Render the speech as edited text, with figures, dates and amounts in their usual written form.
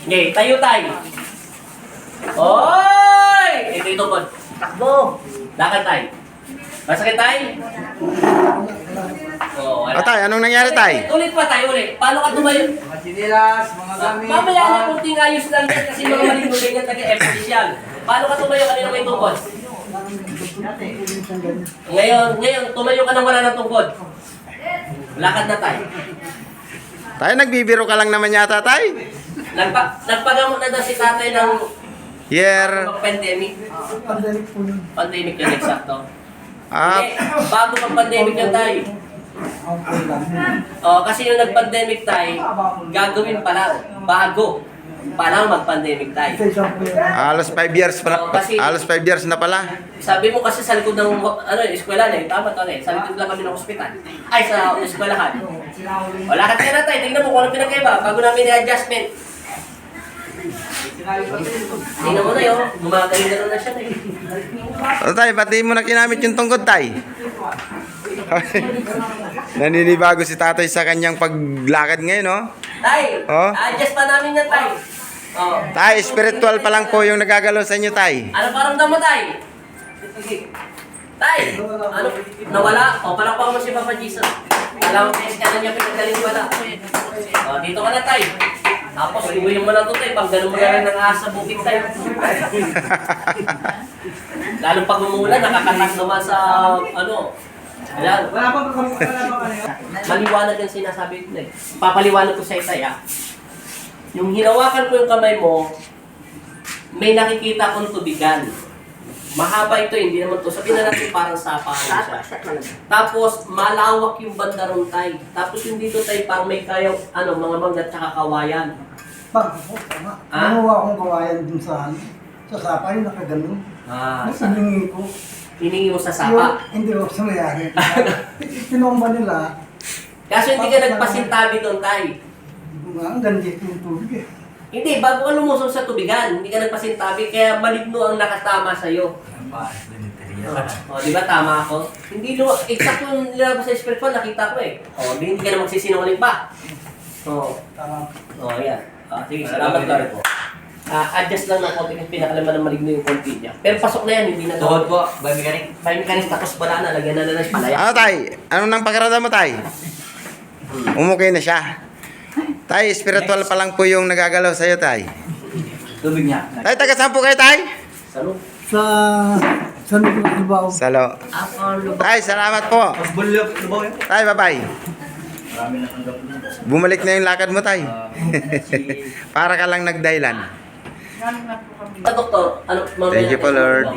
Okay, tayo tayo. Oy! Ito po. Takbo. Lakad tayo. Masakit tayo? Oh, wala. Tay, anong nangyari tay? Ulit pa tayo ulit. Paano ka tumayo? Mga sinilas, mga gamit. Mamaya na kunting ayos lang yan kasi mga maling yan taga-official. Paano ka tumayo kanina may tungkod? Ngayon, tumayo ka nang wala ng tungkod. Lakad na tayo. Tay, nagbibiro ka lang naman yata tay. Nagpagamot na daw si tatay ng pandemic. Pandemic yun, eksakto. Hindi, bago mag-pandemic yun tayo. Kasi yung nag-pandemic tayo, gagawin pa lang, bago pa lang mag-pandemic tayo. Halos 5 years pala. Halos 5 years na pala. Sabi mo kasi sa likod ng eskwela na, tama to sa likod lang kami ng ospital. Ay, sa eskwelahan. Wala ka na tayo, tingnan mo kung ano pinagkaiba, bago namin i-adjustment. Tingnan mo na yun, gumagaling na siya tayo. O tay, pati mo na kinamit yung tungkod tay. Naninibago si tatay sa kanyang paglakad ngayon, no? Tay, Oh? adjust pa namin yan, tay. Oh. Tay, spiritual pa lang po yung nagagalaw sa inyo, tay. Ano paramdam mo, tay? Tay, ano? Nawala? O, palakpakan mo si Papa Jesus. Alam mo, kasi ka na niya pinagaling wala. O, dito ka na, tay. Tapos, ibuhin mo lang ito, tay. Pag ganun mo na rin ng ahas sa bukid, tay. Lalo pag umulan, nakakatas naman sa, ayan. Wala pang ano yun? Maliwanag yung sinasabi ko na eh. Papaliwanag ko sa itay Yung hinawakan ko yung kamay mo, may nakikita kong tubigan. Mahaba ito, hindi naman to. Sabihin na natin parang sapa siya. Tapos malawak yung banda ron tay. Tapos yung dito tay parang may kayaw, mga mangga at saka kawayan. Nakuha akong kawayan dun sa sapa yung nakaganon. Siningi ko. Hiningi mo sa sapa. Hindi ko sa mayari. Pinomba nila. Kaso hindi ka nagpasintabi doon tay. Ang ganjit yung tubig eh. Hindi, bago ka lumusong sa tubigan, hindi ka nagpasintabi, kaya maligno ang nakatama sa'yo. Di ba tama ako? Hindi exact yung nilabas sa spiritual, nakita ko eh. Hindi ka na magsisinungaling pa. Tama. Yan. Sige, salamat ka rin po. Adjust lang ng konti kasi pinakalaman ng maligno yung konti niya. Pero pasok na yan, hindi na Tuhod po, biomechanic. Biomechanic, tapos wala na, lagyan na ng palaya. Ano tay? Ano nang pakiramdam mo tay? Umukay na siya. Tay, spiritual pa lang po yung nagagalaw sa'yo tay. Tubig niya. Tay, taga saan po kayo tay? Salo? Sa Lubao. Salo. Tay, salamat po. Mas bulok, lubaw yun. Tay, bye-bye. Marami na tanggap na. Bumalik na yung lakad mo tay. Para ka lang nagdahilan. Doktor, Thank you po, Lord.